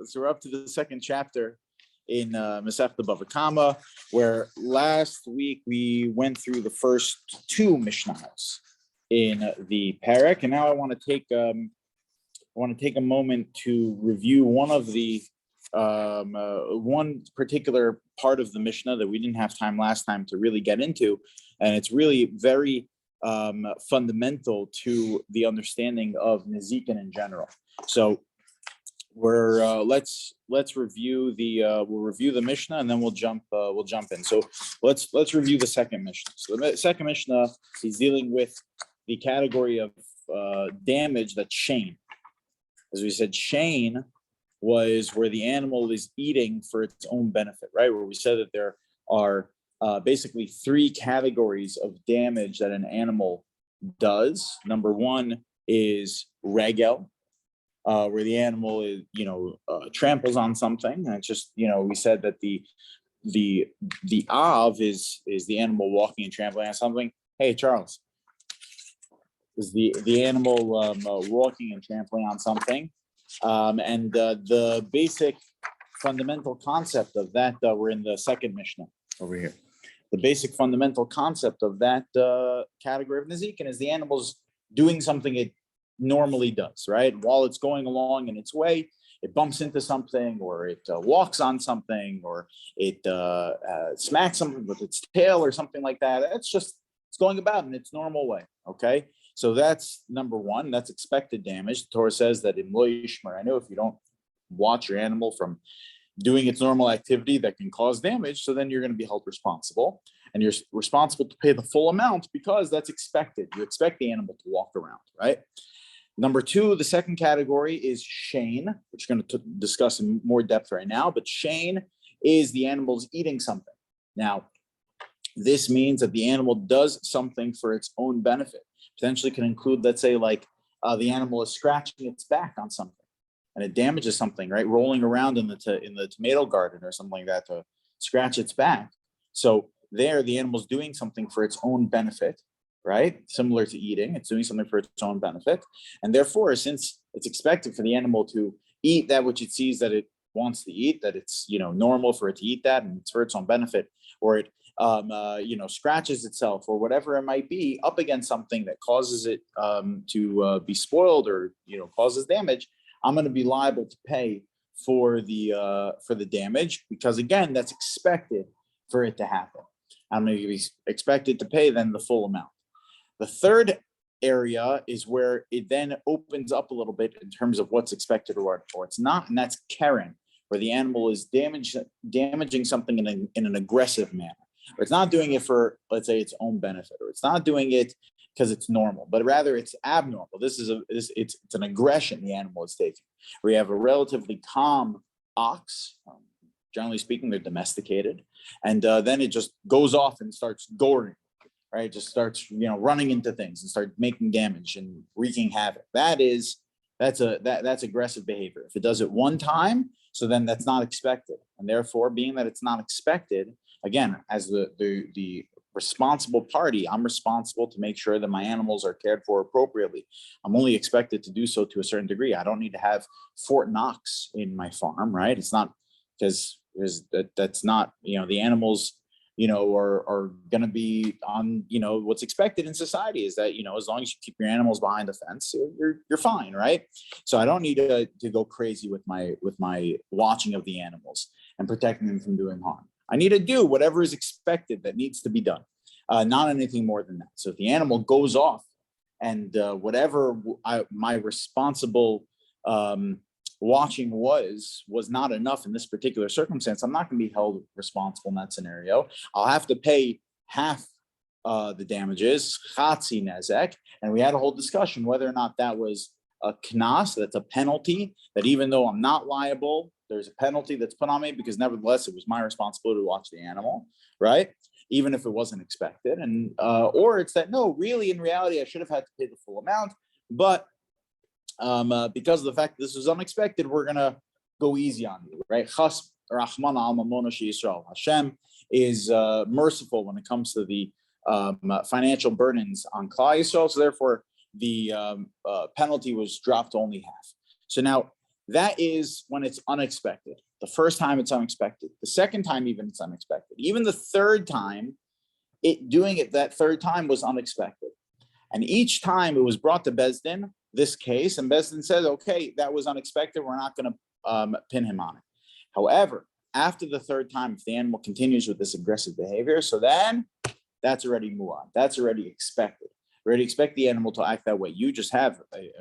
So we're up to the second chapter in Masechta Bava Kama, where last week we went through the first two Mishnahs in the parak, and now I want to take a moment to review one of the one particular part of the Mishnah that we didn't have time last time to really get into, and it's really very fundamental to the understanding of Nezikin in general. So we're let's review the we'll review the Mishnah and then we'll jump in. So let's review the second Mishnah. So the second Mishnah is dealing with the category of damage that's shane. As we said, shane was where the animal is eating for its own benefit, right? Where we said that there are basically three categories of damage that an animal does. Number one is regel, where the animal is, tramples on something. And it's just, we said that the av is the animal walking and trampling on something. Hey, Charles, is the animal walking and trampling on something. And the basic fundamental concept of that, we're in the second Mishnah over here. The basic fundamental concept of that category of Nezikin is the animal's doing something it normally does, right? While it's going along in its way, it bumps into something, or it walks on something, or it smacks something with its tail or something like that. It's going about in its normal way, okay? So that's number one. That's expected damage. The Torah says that in Lo Yishmer, I know if you don't watch your animal from doing its normal activity that can cause damage, so then you're going to be held responsible, and you're responsible to pay the full amount because that's expected. You expect the animal to walk around, right? Number two, the second category is shane, which we're going to discuss in more depth right now, but shane is the animal's eating something. Now, this means that the animal does something for its own benefit. Potentially can include, let's say, like the animal is scratching its back on something and it damages something, right? Rolling around in the tomato garden or something like that to scratch its back. So there, the animal's doing something for its own benefit, right? Similar to eating, it's doing something for its own benefit. And therefore, since it's expected for the animal to eat that which it sees that it wants to eat, that it's, normal for it to eat that and it's for its own benefit, or it scratches itself or whatever it might be up against something that causes it to be spoiled or, causes damage, I'm going to be liable to pay for the damage because, again, that's expected for it to happen. I'm going to be expected to pay then the full amount. The third area is where it then opens up a little bit in terms of what's expected or it's not, and that's Karen, where the animal is damaging something in an aggressive manner. Or it's not doing it for, let's say, its own benefit, or it's not doing it because it's normal, but rather it's abnormal. It's an aggression the animal is taking. Where you have a relatively calm ox, generally speaking, they're domesticated, and then it just goes off and starts goring, right? It just starts, running into things and start making damage and wreaking havoc. That's aggressive behavior. If it does it one time, so then that's not expected, and therefore, being that it's not expected, again, as the responsible party, I'm responsible to make sure that my animals are cared for appropriately. I'm only expected to do so to a certain degree. I don't need to have Fort Knox in my farm, right? It's not because that's not, the animals, are going to be on, what's expected in society is that, as long as you keep your animals behind the fence, you're fine, right? So I don't need to go crazy with my watching of the animals and protecting them from doing harm. I need to do whatever is expected that needs to be done, not anything more than that. So if the animal goes off and whatever my responsible watching was not enough in this particular circumstance, I'm not going to be held responsible in that scenario. I'll have to pay half the damages, chatzi nezek, and we had a whole discussion whether or not that was a knas, that's a penalty, that even though I'm not liable, there's a penalty that's put on me because nevertheless, it was my responsibility to watch the animal, right? Even if it wasn't expected. And or it's that, no, really, in reality, I should have had to pay the full amount. But because of the fact that this was unexpected, we're going to go easy on you, right? Chas Rahman al Mamona Yisrael. Hashem is merciful when it comes to the financial burdens on Klal Yisrael. So therefore, the penalty was dropped to only half. So now, that is when it's unexpected. The first time it's unexpected. The second time even it's unexpected. Even the third time, that third time was unexpected. And each time it was brought to Beis Din, this case, and Beis Din says, okay, that was unexpected. We're not going to pin him on it. However, after the third time, if the animal continues with this aggressive behavior, so then that's already muad. That's already expected. Already expect the animal to act that way. You just have a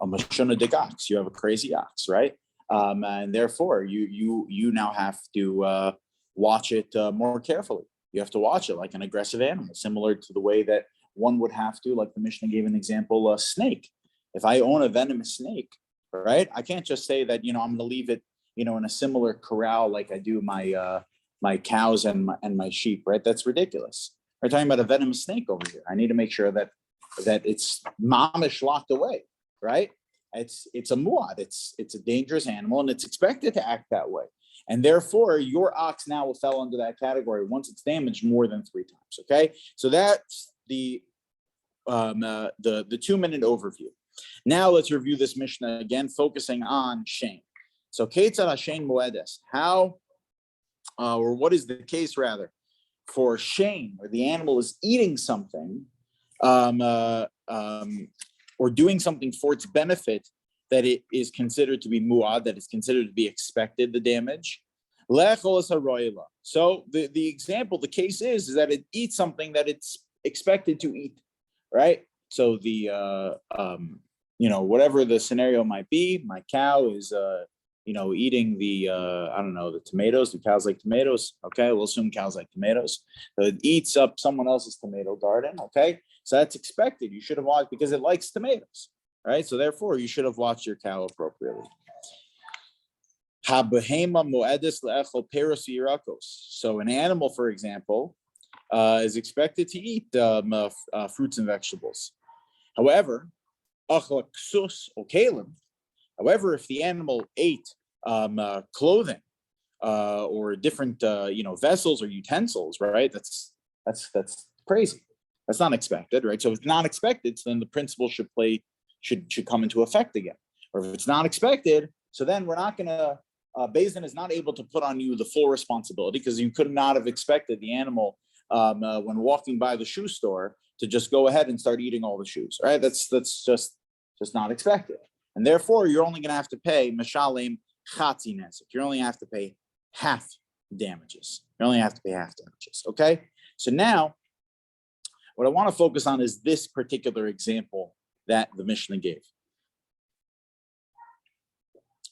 mashuna de ox. You have a crazy ox, right? And therefore, you now have to watch it more carefully. You have to watch it like an aggressive animal, similar to the way that one would have to, like the Mishnah gave an example, a snake. If I own a venomous snake, right, I can't just say that, I'm going to leave it, in a similar corral like I do my cows and my sheep, right? That's ridiculous. We're talking about a venomous snake over here. I need to make sure that it's mamish locked away, right? It's a muad. It's a dangerous animal, and it's expected to act that way. And therefore, your ox now will fall under that category once it's damaged more than 3 times. Okay, so that's the 2-minute overview. Now let's review this Mishnah again, focusing on shame. So, Ketzad Hashem Moedes, how, or what is the case rather, for shame, where the animal is eating something, or doing something for its benefit, that it is considered to be muad, that is considered to be expected, the damage. So the example, the case is that it eats something that it's expected to eat, right? So the whatever the scenario might be, my cow is eating the the tomatoes. Do cows like tomatoes? Okay, we'll assume cows like tomatoes. So it eats up someone else's tomato garden. Okay, so that's expected. You should have watched because it likes tomatoes, right? So therefore, you should have watched your cow appropriately. So an animal, for example, is expected to eat fruits and vegetables. However, however, if the animal ate clothing or different vessels or utensils, right? That's crazy. That's not expected, right? So if it's not expected, so then the principle should come into effect again. Or if it's not expected, so then we're not going to. Beis Din is not able to put on you the full responsibility because you could not have expected the animal when walking by the shoe store to just go ahead and start eating all the shoes, right? That's just not expected. And therefore, you're only going to have to pay mashalim chatzi nesek. You only have to pay half damages. You only have to pay half damages, okay? So now, what I want to focus on is this particular example that the Mishnah gave.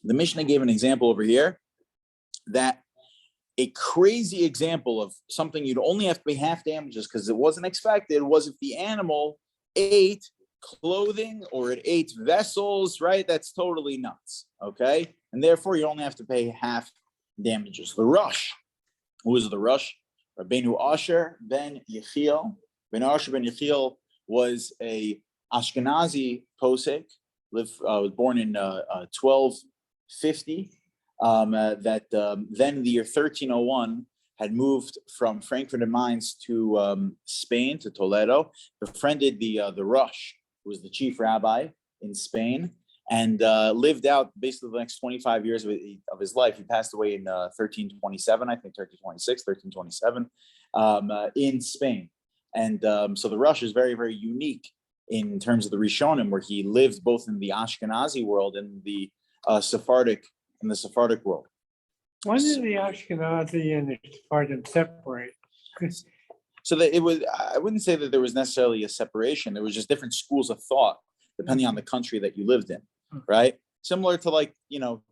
The Mishnah gave an example over here that a crazy example of something you'd only have to pay half damages because it wasn't expected was if the animal ate clothing or it ate vessels, right? That's totally nuts, okay? And therefore, you only have to pay half damages. The Rush, who is the Rush? Rabbeinu Asher ben Yechiel. Rabbeinu Asher ben Yechiel was a Ashkenazi posek, was born in 1250, then in the year 1301 had moved from Frankfurt and Mainz to Spain, to Toledo, befriended the Rush, who was the chief rabbi in Spain, and lived out basically the next 25 years of his life. He passed away in 1327, I think 1326, 1327, in Spain. And so the Rush is very, very unique in terms of the Rishonim, where he lived both in the Ashkenazi world and the Sephardic world. When did the Ashkenazi and the Sephardim separate? So that it was, I wouldn't say that there was necessarily a separation. There was just different schools of thought depending on the country that you lived in, right? Similar to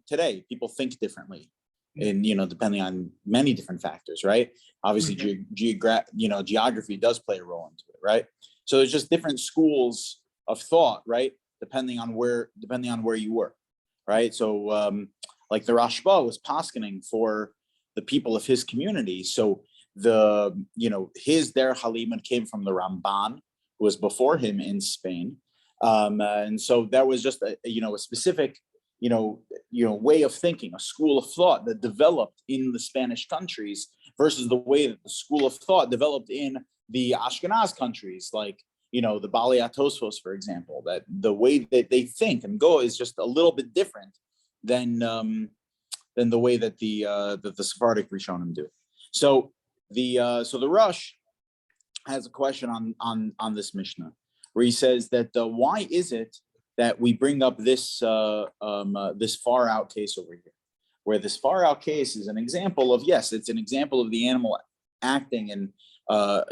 today, people think differently in, depending on many different factors, right? Obviously, geography does play a role into it, right? So there's just different schools of thought, right? Depending on where you were, right? So like the Rashba was poskening for the people of his community. So his Der Haliman came from the Ramban, who was before him in Spain. And so that was just a specific, way of thinking, a school of thought that developed in the Spanish countries versus the way that the school of thought developed in the Ashkenaz countries, like the Bali Atosphos, for example, that the way that they think and go is just a little bit different than the way that the Sephardic Rishonim do. So the Rush has a question on this Mishnah, where he says that why is it that we bring up this this far out case over here, where this far out case is an example of, yes, it's an example of the animal acting in a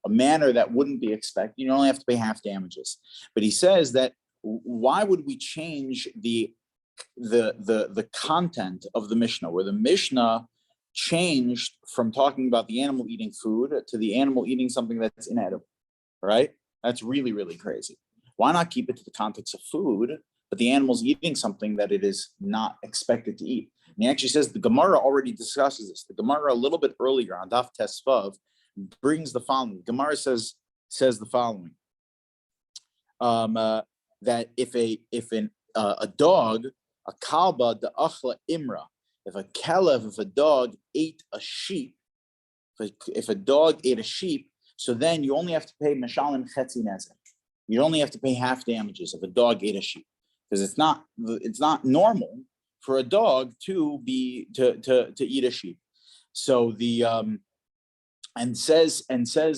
manner that wouldn't be expected. You only have to pay half damages. But he says that why would we change the content of the Mishnah, where the Mishnah changed from talking about the animal eating food to the animal eating something that's inedible, right? That's really, really crazy. Why not keep it to the context of food, but the animal's eating something that it is not expected to eat? And he actually says the Gemara already discusses this. The Gemara a little bit earlier on Daf Tesvav brings the following. The Gemara says the following, that if a dog, a kalba, the achla imra, if a dog ate a sheep, if a dog ate a sheep, so then you only have to pay mashalim chetzi nezek. You only have to pay half damages if a dog ate a sheep, because it's not normal for a dog to eat a sheep. So says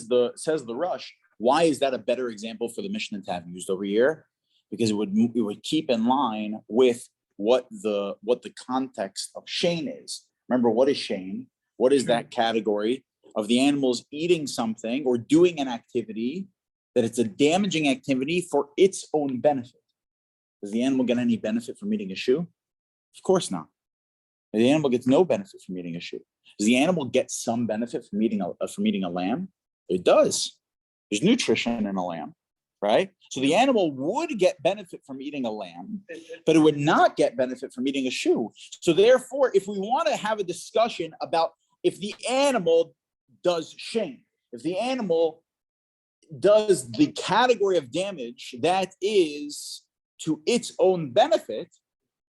the Rush, why is that a better example for the Mishnah to have used over here? Because it would keep in line with what the context of shane is. Remember, what is shane? What is that category of the animals eating something or doing an activity that it's a damaging activity for its own benefit? Does the animal get any benefit from eating a shoe? Of course not. The animal gets no benefit from eating a shoe. Does the animal get some benefit from eating a lamb? It does. There's nutrition in a lamb, right? So the animal would get benefit from eating a lamb, but it would not get benefit from eating a shoe. So therefore, if we want to have a discussion about if the animal does shame, if the animal does the category of damage that is to its own benefit,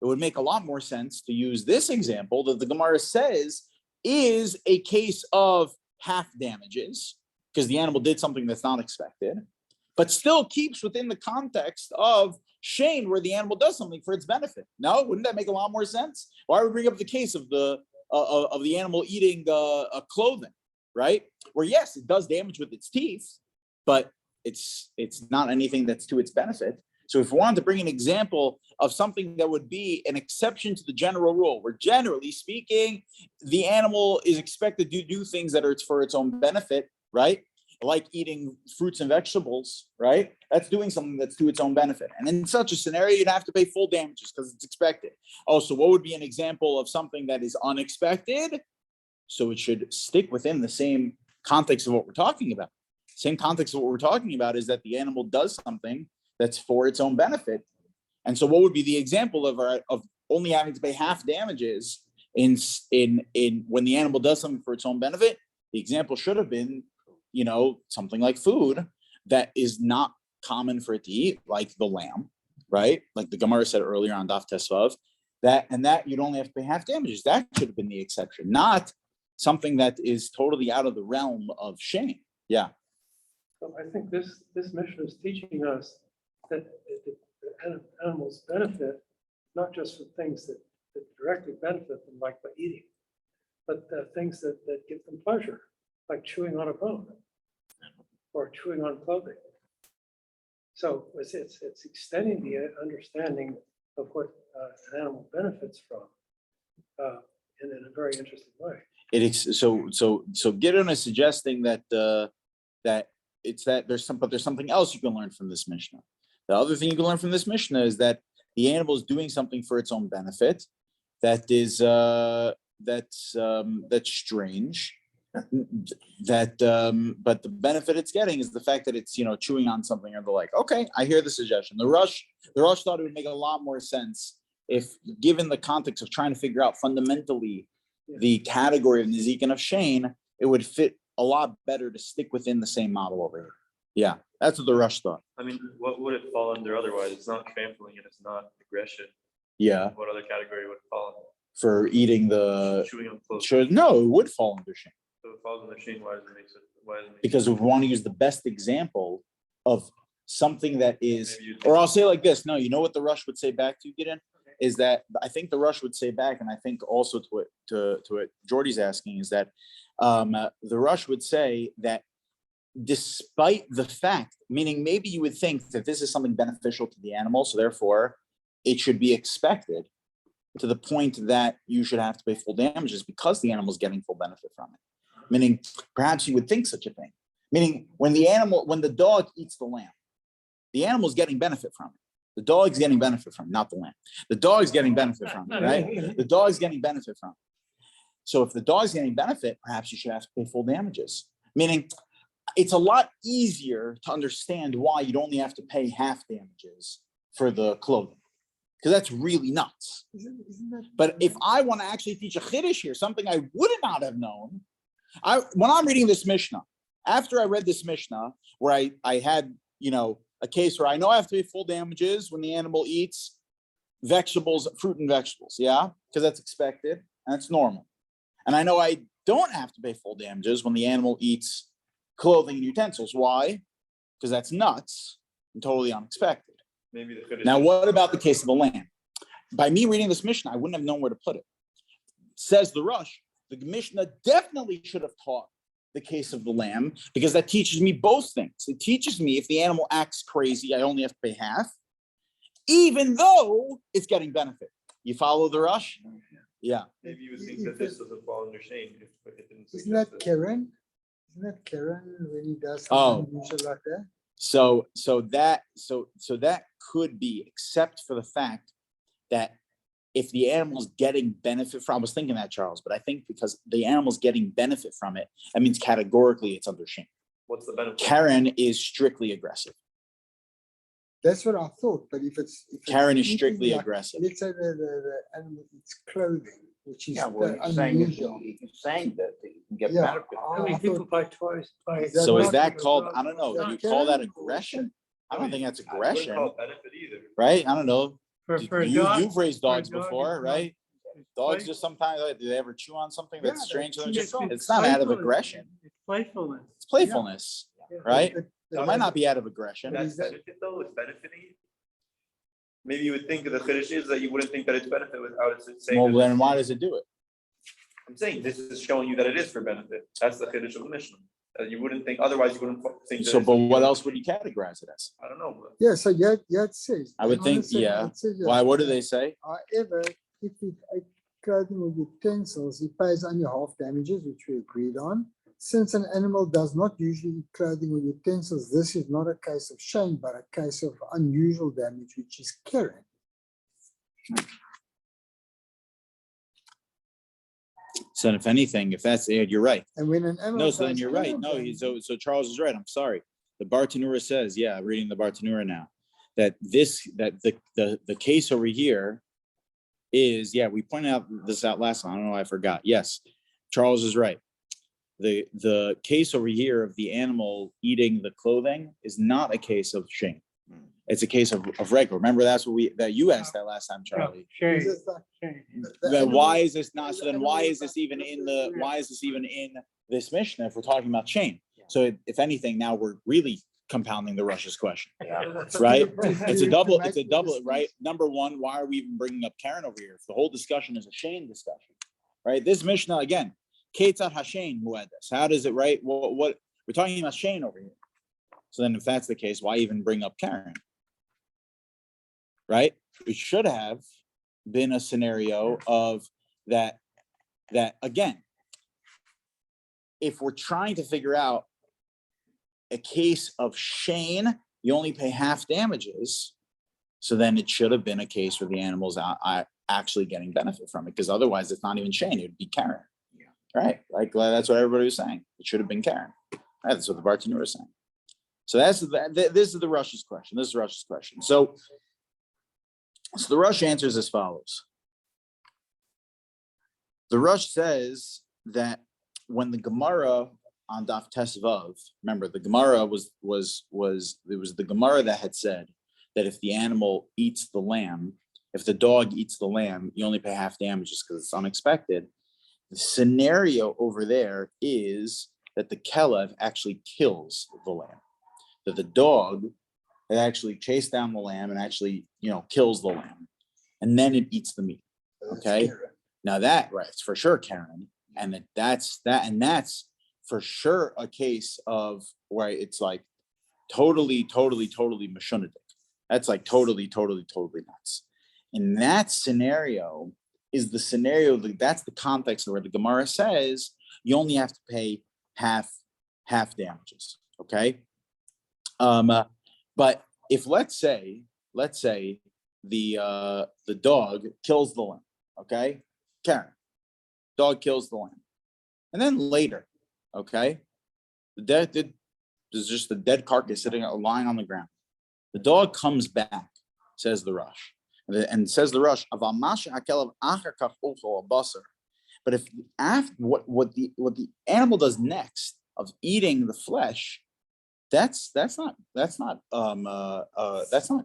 it would make a lot more sense to use this example that the Gemara says is a case of half damages, because the animal did something that's not expected, but still keeps within the context of shane, where the animal does something for its benefit. No, wouldn't that make a lot more sense? Why would we bring up the case of the animal eating clothing, right? Where yes, it does damage with its teeth, but it's not anything that's to its benefit. So if we wanted to bring an example of something that would be an exception to the general rule, where generally speaking, the animal is expected to do things that are for its own benefit, right? Like eating fruits and vegetables, right? That's doing something that's to its own benefit. And in such a scenario, you'd have to pay full damages because it's expected. Oh, so what would be an example of something that is unexpected? So it should stick within the same context of what we're talking about. Same context of what we're talking about is that the animal does something that's for its own benefit. And so what would be the example of only having to pay half damages in when the animal does something for its own benefit? The example should have been, something like food that is not common for it to eat, like the lamb, right? Like the Gemara said earlier on Daf Tesvav, that you'd only have to pay half damages. That should have been the exception, not something that is totally out of the realm of shame. Yeah. So I think this mission is teaching us that the animals benefit not just from things that directly benefit them, like by eating, but things that give them pleasure, like chewing on a bone or chewing on clothing. So it's extending the understanding of what an animal benefits from in a very interesting way. So Gideon is suggesting that there's something else you can learn from this Mishnah. The other thing you can learn from this Mishnah is that the animal is doing something for its own benefit that is that's strange. But the benefit it's getting is the fact that it's chewing on something or the like. Okay, I hear the suggestion. The Rush thought it would make a lot more sense if, given the context of trying to figure out fundamentally the category of Nizik and of Shane, it would fit a lot better to stick within the same model over here. Yeah, that's what the Rush thought. I mean, what would it fall under otherwise? It's not trampling and it's not aggression. Yeah. What other category would it fall under? For eating the chewing on clothes? Sure, no, it would fall under Shane. So it falls under Shane. Why does it make sense? Why doesn't it make because we want to use the best example of something that is, Maybe you'd- or I'll say like this, no, you know what the Rush would say back to you, Gideon? Is that I think the Rush would say back, and I think also to what Jordy's asking is that the Rush would say that despite the fact, meaning maybe you would think that this is something beneficial to the animal, so therefore it should be expected to the point that you should have to pay full damages because the animal is getting full benefit from it. Meaning perhaps you would think such a thing. Meaning when the dog eats the lamb, the animal is getting benefit from it. The dog's getting benefit from it, not the lamb. The dog's getting benefit from it, right? The dog's getting benefit from it. So if the dog's getting benefit, perhaps you should have to pay full damages. Meaning it's a lot easier to understand why you'd only have to pay half damages for the clothing. Because that's really nuts. But if I want to actually teach a chiddush here, something I would not have known, when I'm reading this Mishnah, after I read this Mishnah, where I had, a case where I know I have to pay full damages when the animal eats vegetables, fruit and vegetables, yeah? Because that's expected and that's normal. And I know I don't have to pay full damages when the animal eats clothing and utensils. Why? Because that's nuts and totally unexpected. Maybe the Chiddush Now, is- what about the case of the lamb? By me reading this Mishnah, I wouldn't have known where to put it. Says the Rush, the Mishnah definitely should have taught the case of the lamb because that teaches me both things. It teaches me if the animal acts crazy, I only have to pay half, even though it's getting benefit. You follow the Rush? Yeah. Maybe you would think that this doesn't fall under shame if it didn't. Isn't that suggest it. Karen? Isn't that Karen when he does Oh. something unusual like that? So that could be, except for the fact that if the animal's getting benefit from, I was thinking that, Charles, but I think because the animal's getting benefit from it, that means categorically it's under shame. What's the benefit? Karen is strictly aggressive. That's what I thought, but if it's Karen is eating strictly like- aggressive. Let's say the animal eats clothing, which is Yeah, well, he's saying, unusual. he's saying that you can get Yeah. benefit. I mean, I people thought- buy toys, buy. Is that So is not- that called, I don't know, do you call that Karen? aggression? I don't think that's I wouldn't aggression, call it benefit either. right? I don't know. For a dog, You've raised for a dogs dog, before, it's right? it's Dogs play- just sometimes, do they ever chew on something Yeah, that's they strange to them? chew Just- on It's not out of playfulness. aggression. It's playfulness. It's playfulness, Yeah. right? But- It might not be out of aggression. That's is that- benefit though, it's benefiting. Maybe you would think the Chiddush is that you wouldn't think that it's benefit without it saying. Well, that- then why does it do it? I'm saying this is showing you that it is for benefit. That's the Chiddush of the Mishnah. You wouldn't think, otherwise you wouldn't think. that So, it's- but what else would you categorize it as? I don't know. But Yeah, so yeah, it says. I would Hang on a think, second, yeah. it says, Why, what do they say? However, if it ate clothing or utensils, he pays only half damages, which we agreed on. Since an animal does not usually eat clothing or utensils, this is not a case of shame, but a case of unusual damage, which is Karen. So if anything, if that's it, you're right. And when an animal No, so then does you're right. other No, damage- so Charles is right. I'm sorry. The Bartanura says, yeah, reading the Bartanura now, that the case over here is, yeah, we pointed out this out last time. I don't know why I forgot. Yes, Charles is right. The case over here of the animal eating the clothing is not a case of shame. It's a case of regular. Remember, that's what you asked that last time, Charlie. Shame, It's just like shame. the Then why animal- is this not, so then the why animal is this even in doesn't- this Mishnah if we're talking about shame? So if anything, now we're really compounding the Russia's question, right? It's a double, right? Number one, why are we even bringing up Karen over here? If the whole discussion is a shame discussion, right? This Mishnah, again, Ketzat Hashem Muedes. How does it, right? What we're talking about Shane over here. So then if that's the case, why even bring up Karen? Right? It should have been a scenario of that again, if we're trying to figure out a case of Shane, you only pay half damages. So then it should have been a case where the animal's actually getting benefit from it, because otherwise it's not even Shane, it would be Karen. Right? Like that's what everybody was saying. It should have been Karen. Right? That's what the bartender was saying. So this is the Rush's question. This is Rush's question. So the Rush answers as follows. The Rush says that when the Gemara on Daf Tesvav, remember the Gemara was the Gemara that had said that if the animal eats the lamb, if the dog eats the lamb, you only pay half damages because it's unexpected. The scenario over there is that the Kollel actually kills the lamb, that the dog it actually chased down the lamb and actually, kills the lamb, and then it eats the meat. Okay. Now that, right, it's for sure, Karen, and that's for sure a case of where it's like totally mashunidik. That's like totally nuts. In that scenario is the scenario that's the context where the Gemara says you only have to pay half damages. Okay. But if let's say the dog kills the lamb, okay, Karen, dog kills the lamb, and then later, okay, there's just a dead carcass sitting lying on the ground. The dog comes back, says the Rush, and says the Rush, but if after what the animal does next of eating the flesh, that's not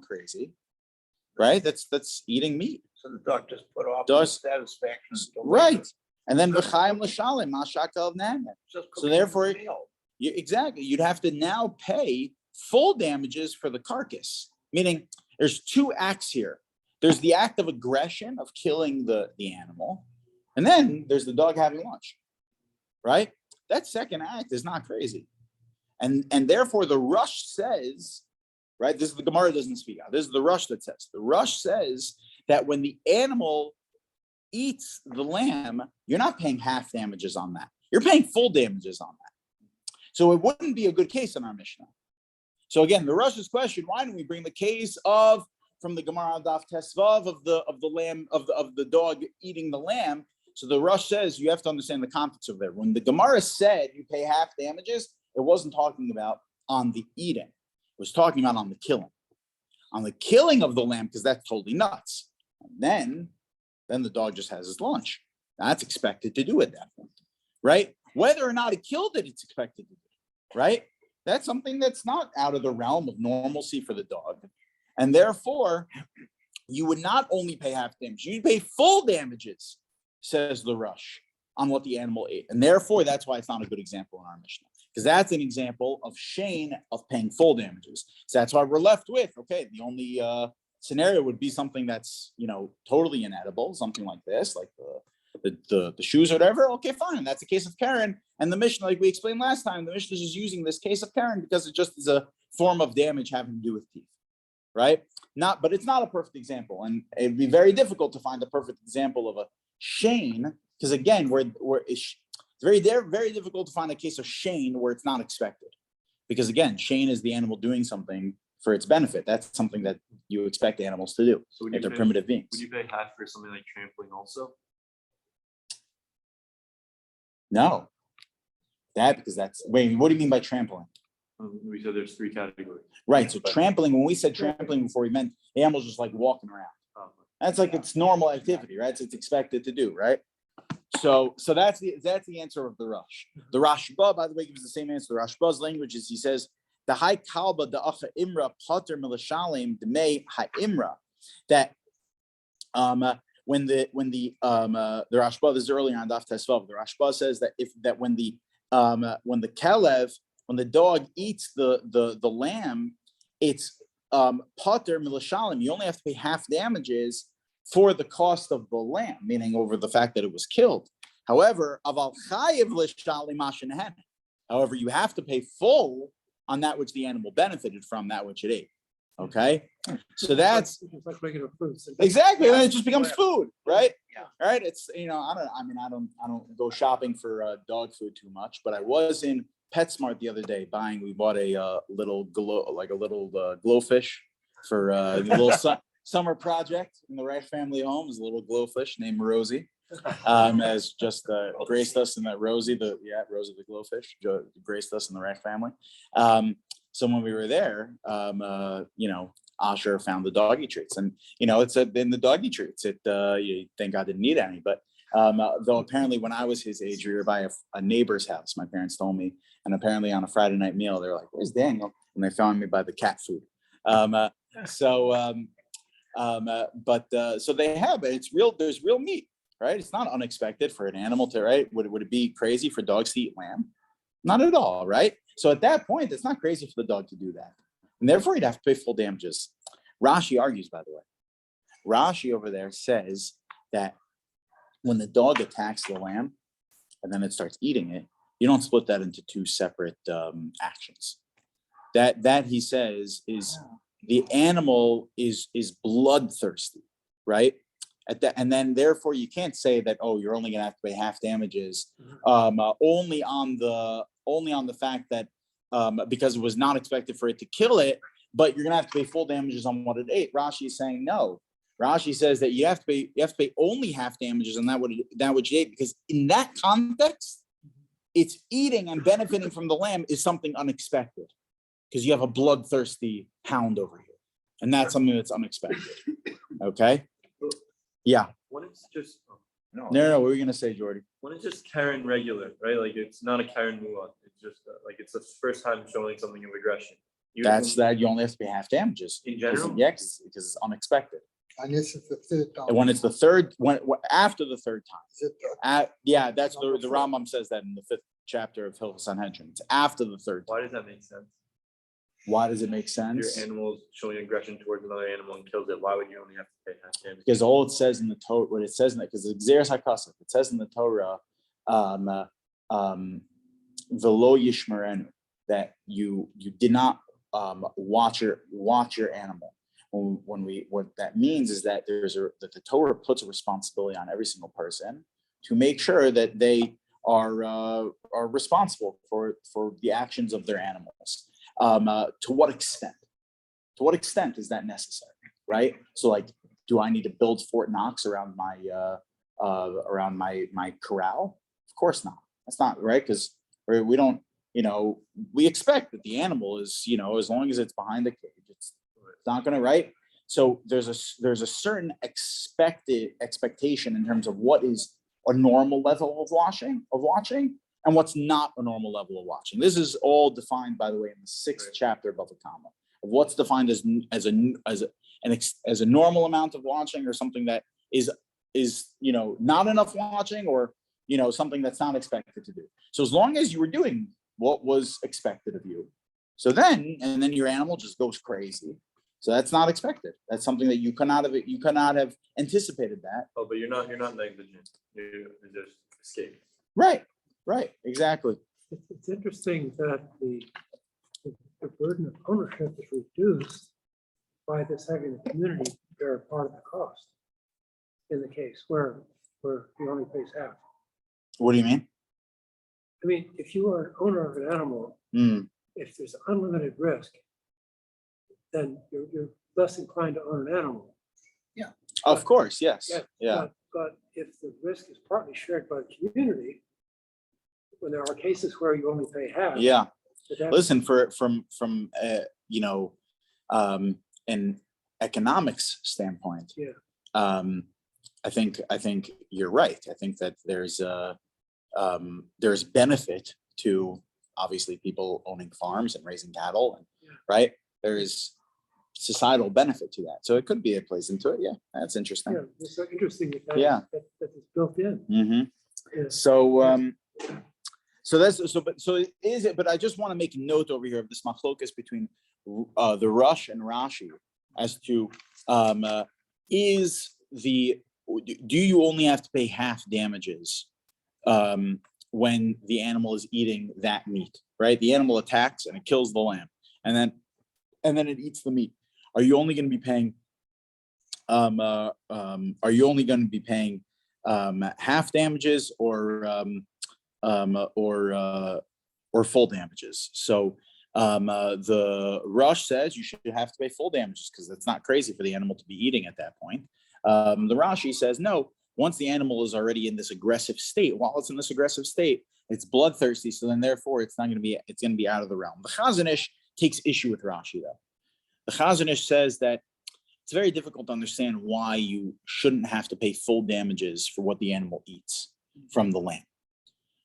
crazy, right? That's eating meat. So the dog just put off Does- satisfaction. Right. And then v'chaim l'shalem mashakal nana. So therefore, exactly, you'd have to now pay full damages for the carcass. Meaning, there's two acts here. There's the act of aggression of killing the animal, and then there's the dog having lunch. Right? That second act is not crazy. And therefore, the Rush says, right? This is the Gemara doesn't speak out. This is the Rush that says. The Rush says that when the animal eats the lamb, you're not paying half damages on that. You're paying full damages on that. So it wouldn't be a good case in our Mishnah. So again, the Rush's question: why don't we bring the case from the Gemara Daf Tesvav of the lamb of the dog eating the lamb? So the Rush says you have to understand the context of it. When the Gemara said you pay half damages, it wasn't talking about on the eating. It was talking about on the killing. On the killing of the lamb, because that's totally nuts. And then the dog just has his lunch. That's expected to do at that point, right? Whether or not it killed it, it's expected to do, right? That's something that's not out of the realm of normalcy for the dog. And therefore, you would not only pay half damage, you'd pay full damages, says the Rush, on what the animal ate. And therefore, that's why it's not a good example in our Mishnah. Because that's an example of Shane of paying full damages. So that's why we're left with, okay, the only scenario would be something that's, totally inedible, something like this, like the shoes or whatever. Okay, fine. That's a case of Karen. And the Mishnah, like we explained last time, the Mishnah is just using this case of Karen because it just is a form of damage having to do with teeth, right? But it's not a perfect example. And it'd be very difficult to find a perfect example of a Shane, because again, it's very difficult to find a case of Shane where it's not expected. Because again, Shane is the animal doing something for its benefit. That's something that you expect animals to do. So If they're primitive beings. Would you pay half for something like trampling also? No. Because wait, what do you mean by trampling? We said there's three categories. Right. So trampling, when we said trampling before, we meant the animal's just like walking around. That's like it's normal activity, right? So it's expected to do, right? So that's the answer of the Rush. The Rashba, by the way, gives the same answer. The Rashba's language is, he says, the high kalba the acha imra pater milashalim demei ha imra, that when the Rashba, this is earlier on Daf Tesvav, the Rashba says that when the Kollel, when the dog eats the lamb, it's pater milashalim. You only have to pay half damages for the cost of the lamb, meaning over the fact that it was killed. However, aval chayiv l'shalim mashenehen. However, you have to pay full on that which the animal benefited from, that which it ate. Okay, so that's It's like regular food. exactly. Then it just becomes food, right? Yeah. All right. It's I don't go shopping for dog food too much, but I was in PetSmart the other day we bought a little glowfish for a little summer project in the Reich family home. Is a little glowfish named Rosie. Has just graced us in that Rosie the glowfish graced us in the Reich family. So when we were there, Asher found the doggy treats, and it said in the doggy treats, thank God didn't need any, but though apparently when I was his age, we were by a neighbor's house. My parents told me, and apparently on a Friday night meal, they were like, "Where's Daniel?" And they found me by the cat food. So they have it. It's real. There's real meat, right? It's not unexpected for an animal to, right? Would it be crazy for dogs to eat lamb? Not at all, right? So at that point, it's not crazy for the dog to do that. And therefore, he'd have to pay full damages. Rashi argues, by the way. Rashi over there says that when the dog attacks the lamb and then it starts eating it, you don't split that into two separate actions. That he says is the animal is bloodthirsty, right? At that, and then therefore you can't say that, oh, you're only gonna have to pay half damages, only on the fact that because it was not expected for it to kill it, but you're gonna have to pay full damages on what it ate. Rashi is saying no. Rashi says that you have to pay only half damages on that which you ate, because in that context, it's eating and benefiting from the lamb is something unexpected, because you have a bloodthirsty hound over here, and that's something that's unexpected. Okay. Yeah. When it's just No. What were you gonna say, Jordy? when it's just Karen regular, right? Like it's not a Karen muad. It's just like it's the first time showing something of aggression. That's that you only have to pay half damages. In general? Yes, because it's unexpected. Unless it's the third time. And when it's the third, when after the third time, Is it- yeah, that's the Rambam says that in the 5th chapter of Hilchos Sanhedrin. It's after the third time. Why does that make sense? Why does it make If your sense? animal is showing aggression towards another animal and kills it, why would you only have to pay half damage? Because all it says in the Torah, what it says in it, because the Xeris HaKasef, it says in the Torah, velo yishmerenu, that you did not watch your animal. What that means is that that the Torah puts a responsibility on every single person to make sure that they are responsible for the actions of their animals. To what extent? To what extent is that necessary? Right. So, like, do I need to build Fort Knox around my corral? Of course not. That's not right, because we don't. We expect that the animal is, as long as it's behind the cage, it's not going to, right? So there's a certain expectation in terms of what is a normal level of watching, and what's not a normal level of watching. This is all defined, by the way, in the 6th chapter of Bava Kama, of what's defined as a normal amount of watching, or something that is not enough watching, or something that's not expected to do. So as long as you were doing what was expected of you, and then your animal just goes crazy. So that's not expected. That's something that you cannot have anticipated that. Oh, but you're not negligent. You're just escaping. Right, exactly. It's interesting that the burden of ownership is reduced by this having the community bear part of the cost in the case where he only pays half. What do you mean? I mean, if you are an owner of an animal, if there's unlimited risk, then you're less inclined to own an animal. Of course, yes. Yeah. But if the risk is partly shared by the community, when there are cases where you only pay half. Yeah. that's- Listen, from an economics standpoint, I think you're right. I think that there's benefit to, obviously, people owning farms and raising cattle, and right, there is societal benefit to that. So it could be a place into it. Yeah, that's interesting. Yeah, it's so interesting that Yeah. that is built in. Mm-hmm. Yeah. So it is it, but I just want to make a note over here of this machlokas between the Rush and Rashi as to do you only have to pay half damages when the animal is eating that meat, right? The animal attacks and it kills the lamb, and then it eats the meat. Are you only going to be paying half damages or full damages? So the Rush says you should have to pay full damages, because it's not crazy for the animal to be eating at that point. The Rashi says no. Once the animal is already in this aggressive state, while it's in this aggressive state, it's bloodthirsty. So then, therefore, it's going to be out of the realm. The Chazon Ish takes issue with Rashi, though. The Chazon Ish says that it's very difficult to understand why you shouldn't have to pay full damages for what the animal eats from the lamb,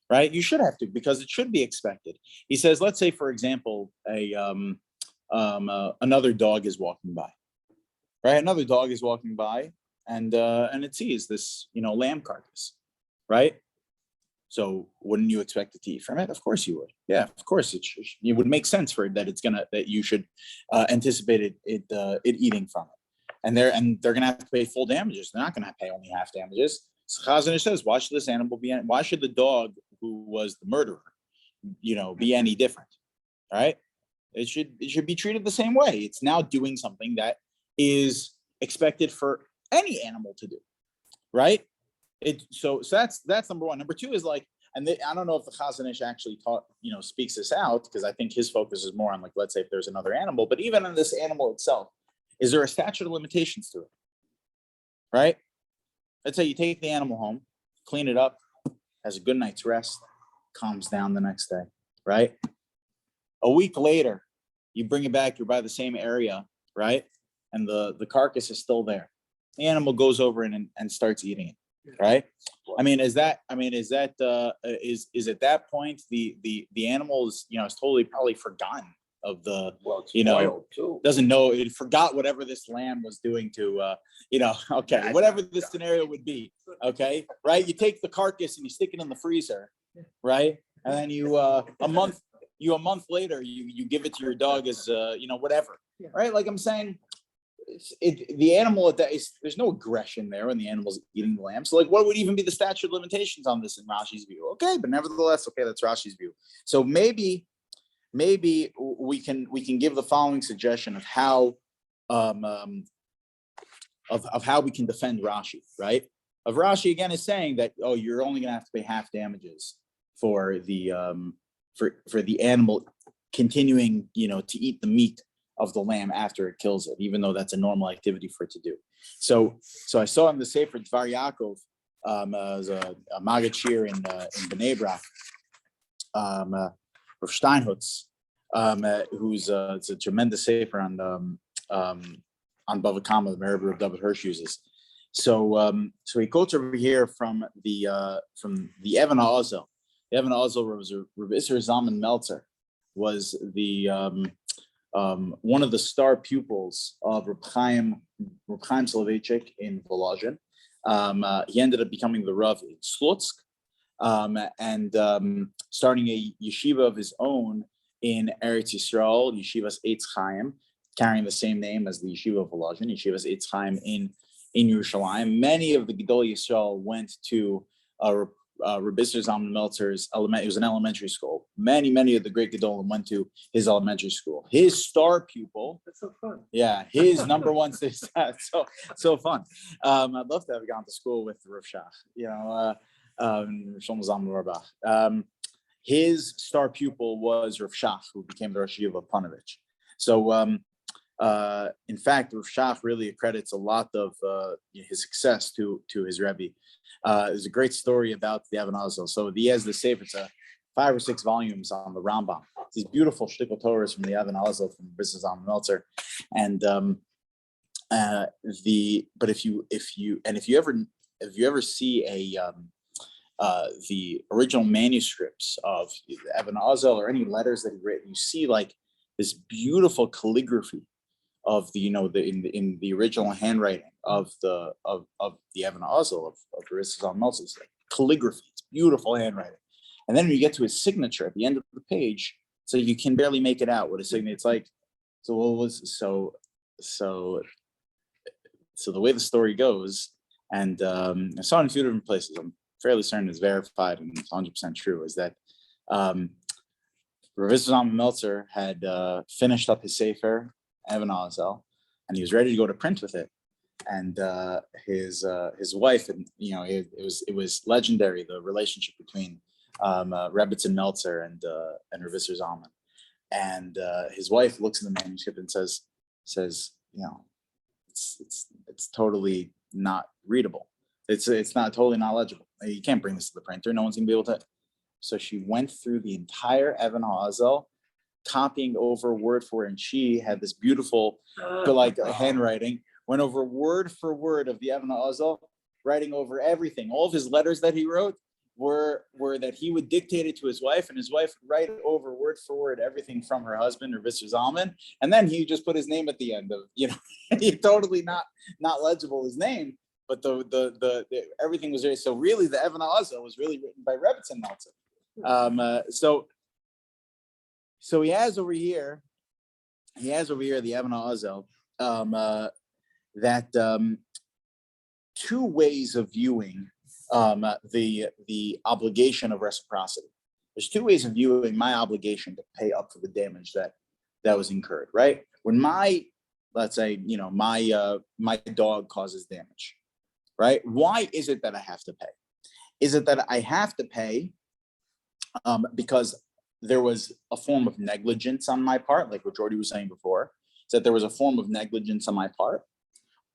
right? You should have to, because it should be expected. He says, let's say, for example, another dog is walking by, right? Another dog is walking by, and it sees this, lamb carcass, right? So wouldn't you expect it to eat from it? Of course you would. Yeah, of course it would make sense for it that you should anticipate it eating from it. And they're gonna have to pay full damages. They're not gonna pay only half damages. So Chazon Ish says, why should this animal be? Why should the dog who was the murderer, be any different? All right, it should be treated the same way. It's now doing something that is expected for any animal to do, right? So that's number one. Number two is like, and I don't know if the Chazon Ish actually speaks this out, because I think his focus is more on, like, let's say if there's another animal, but even in this animal itself, is there a statute of limitations to it, right? Let's say you take the animal home, clean it up, has a good night's rest, calms down the next day, right? A week later, you bring it back, you're by the same area, right? And the carcass is still there. The animal goes over and starts eating it, right? Is at that point the animal is totally probably forgotten of the doesn't know, it forgot whatever this lamb was doing to okay, whatever this scenario would be, okay, right? You take the carcass and you stick it in the freezer, right? And then you a month later you give it to your dog as whatever, right? Like I'm saying, the animal there's no aggression there when the animal's eating the lamb. So like, what would even be the statute of limitations on this in Rashi's view? Okay, but nevertheless, okay, that's Rashi's view. So maybe we can give the following suggestion of how of how we can defend Rashi, right? Of Rashi again is saying that, oh, you're only gonna have to pay half damages for the for the animal continuing to eat the meat of the lamb after it kills it, even though that's a normal activity for it to do. So I saw in the Sefer Dvar Yaakov, as a Maggid Shir in Bnei Brak, Rav Steinhutz, who's it's a tremendous Sefer on Bava Kama, the Meribah of David Hirsch uses. So he quotes over here from the Evan HaOzel. The Evan HaOzel was Rav Isser Zalman Meltzer, was the one of the star pupils of Reb Chaim Soloveitchik in Volozhin. He ended up becoming the Rav in Slutsk, and starting a yeshiva of his own in Eretz Yisrael, Yeshivas Eitz Chaim, carrying the same name as the yeshiva of Volozhin, Yeshivas Eitz Chaim in Yerushalayim. Many of the Gedolei Yisrael went to Rabbi Zalman Meltzer's it was an elementary school. Many of the great Gedolim went to his elementary school. His star pupil. That's so fun. Yeah, his number one. So fun. I'd love to have gone to school with Rav Shach. Shlomo Zalman Auerbach. His star pupil was Rav Shach, who became the Rosh Yeshiva of Panovich. So, in fact, Rav Shach really accredits a lot of his success to his Rebbe. There's a great story about the Evan HaOzel. So he has the Sefer, it's 5 or 6 volumes on the Rambam. These beautiful shtickle Torahs from the Evan HaOzel from Business on Meltzer, and but if you ever see the original manuscripts of Evan HaOzel or any letters that he written, you see like this beautiful calligraphy of in the original handwriting of the Evan HaOzel of Business on Meltzer. It's like calligraphy. It's beautiful handwriting. And then when you get to his signature at the end of the page, so you can barely make it out what his signature. It's like, so the way the story goes, and I saw it in a few different places. I'm fairly certain it's verified and it's 100% true. Is that Rav Zalman Meltzer had finished up his Sefer Evan HaOzel, and he was ready to go to print with it. And his wife, and it was legendary, the relationship between Rebbitzin Meltzer and Rav Isser Zalman. And his wife looks in the manuscript and says, it's totally not readable. It's not totally not legible. You can't bring this to the printer. No one's gonna be able to. So she went through the entire Evan HaOzel, copying over word for word, and she had this beautiful, handwriting. Went over word for word of the Evan HaOzel, writing over everything. All of his letters that he wrote were that he would dictate it to his wife, and his wife would write over word for word everything from her husband, Rav Isser Zalman, and then he just put his name at the end of, he totally not legible his name. everything was very, so really the Evan Azza was really written by Rebbetzin Meltzer. So he has over here the Evan Azel, that two ways of viewing the obligation of reciprocity. There's two ways of viewing my obligation to pay up for the damage that was incurred, right? When let's say, my dog causes damage, right? Why is it that I have to pay? Is it that I have to pay because there was a form of negligence on my part, like what Jordy was saying before, is that there was a form of negligence on my part?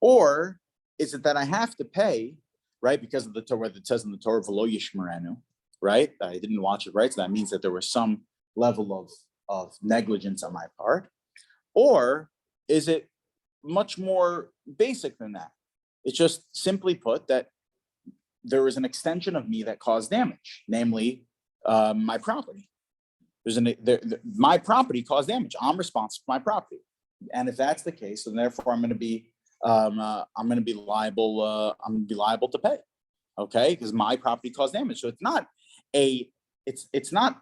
Or is it that I have to pay, right, because of the Torah that says in the Torah, V'lo yishmerenu, right? I didn't watch it right, so that means that there was some level of negligence on my part. Or is it much more basic than that? It's just simply put that there was an extension of me that caused damage, namely my property. My property caused damage. I'm responsible for my property, and if that's the case, then therefore I'm going to be liable. I'm going to be liable to pay. Okay, because my property caused damage. So it's not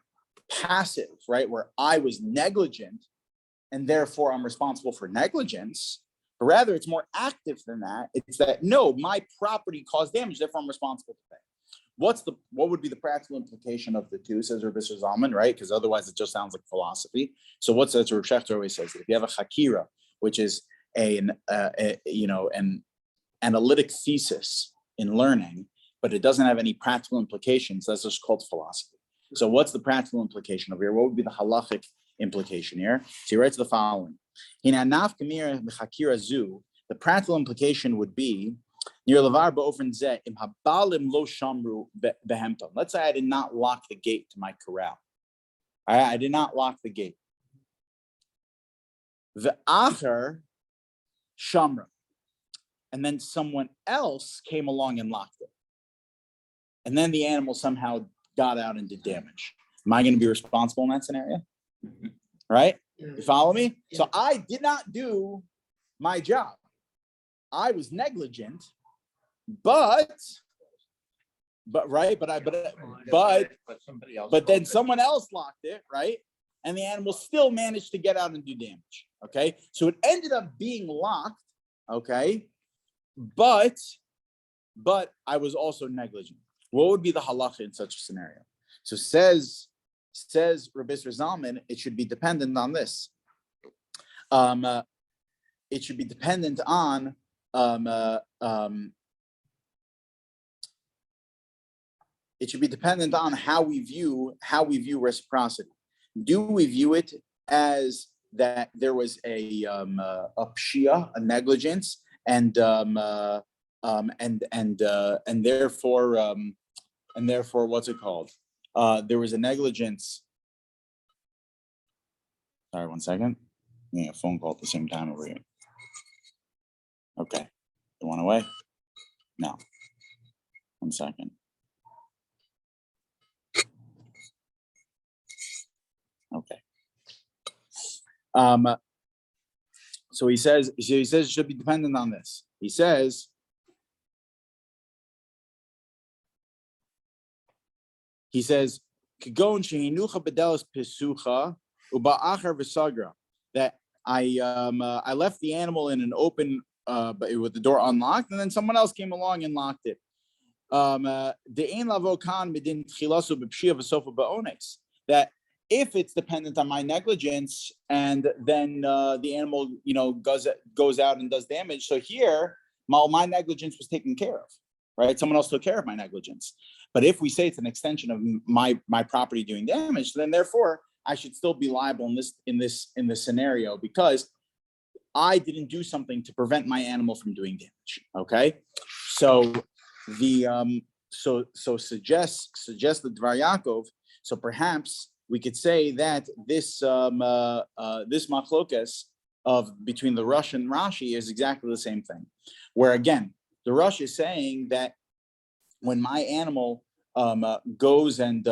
passive, right? Where I was negligent, and therefore I'm responsible for negligence. But rather, it's more active than that. It's that no, my property caused damage, therefore I'm responsible to pay. What would be the practical implication of the two, says Rabbi Zalman, right? Because otherwise it just sounds like philosophy. So what says Rav Shechter always says that if you have a chakira, which is an analytic thesis in learning, but it doesn't have any practical implications, that's just called philosophy. So what's the practical implication of here? What would be the halachic implication here? So he writes the following: the practical implication would be, let's say I did not lock the gate to my corral. I did not lock the gate. The acher shamra, and then someone else came along and locked it, and then the animal somehow got out and did damage. Am I going to be responsible in that scenario? Right? You follow me? So I did not do my job. I was negligent, but then someone else locked it, right? And the animal still managed to get out and do damage. Okay, so it ended up being locked. Okay, but I was also negligent. What would be the halacha in such a scenario? So says Rabbi Zalman, it should be dependent on this. It should be dependent on it should be dependent on how we view reciprocity. Do we view it as that there was a pshia, a negligence, and therefore what's it called? There was a negligence. Sorry, 1 second. I'm getting a phone call at the same time over here. Okay, it went away. No, 1 second. Okay. So he says it should be dependent on this. He says that I left the animal in an open but with the door unlocked, and then someone else came along and locked it. That if it's dependent on my negligence, and then the animal, goes out and does damage. So here, my negligence was taken care of, right? Someone else took care of my negligence. But if we say it's an extension of my property doing damage, then therefore I should still be liable in this scenario because I didn't do something to prevent my animal from doing damage. Okay, so the suggests the Dvar Yaakov. So perhaps we could say that this machlokas of between the Rush and Rashi is exactly the same thing, where again the Rush is saying that when my animal goes and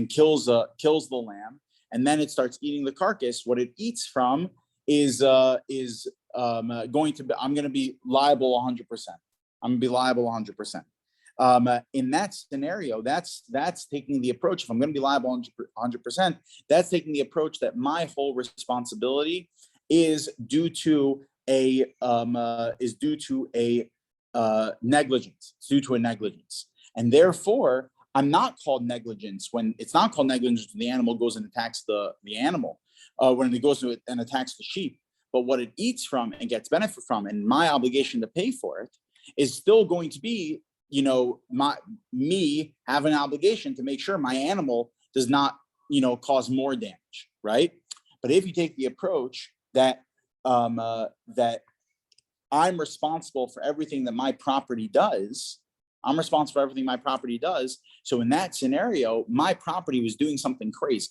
kills the lamb, and then it starts eating the carcass, what it eats from is going to be, I'm going to be liable 100%. I'm gonna be liable 100%. In that scenario, that's taking the approach. If I'm gonna be liable 100%, that's taking the approach that my whole responsibility is due to a negligence. It's due to a negligence, and therefore I'm not called negligence when it's not called negligence when the animal goes and attacks the animal, when it goes to and attacks the sheep. But what it eats from and gets benefit from, and my obligation to pay for it, is still going to be, me have an obligation to make sure my animal does not, cause more damage, right? But if you take the approach that that I'm responsible for everything that my property does, So in that scenario, my property was doing something crazy,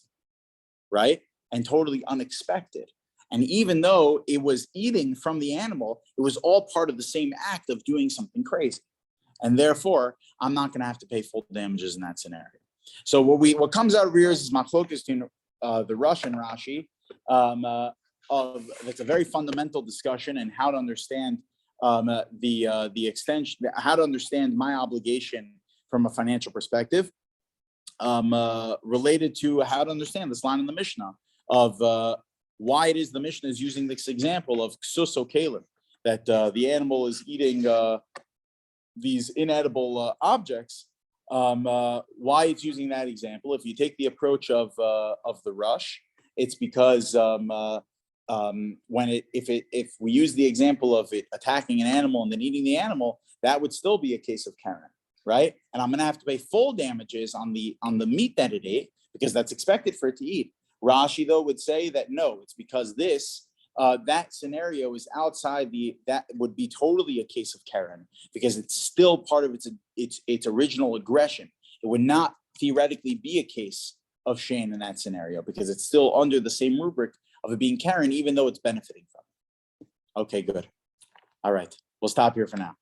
right? And totally unexpected. And even though it was eating from the animal, it was all part of the same act of doing something crazy. And therefore, I'm not going to have to pay full damages in that scenario. So what comes out of here is my focus to the Russian Rashi. That's a very fundamental discussion and how to understand the extension, how to understand my obligation from a financial perspective, related to how to understand this line in the Mishnah of why it is the Mishnah is using this example of ksus o kollel, that the animal is eating these inedible objects. Why it's using that example? If you take the approach of the Rush, it's because if we use the example of it attacking an animal and then eating the animal, that would still be a case of Karen, right? And I'm going to have to pay full damages on the meat that it ate because that's expected for it to eat. Rashi though would say that no, it's because that scenario is outside that would be totally a case of Karen because it's still part of its original aggression. It would not theoretically be a case of Shane in that scenario because it's still under the same rubric of it being Karen, even though it's benefiting from it. Okay, good. All right, we'll stop here for now.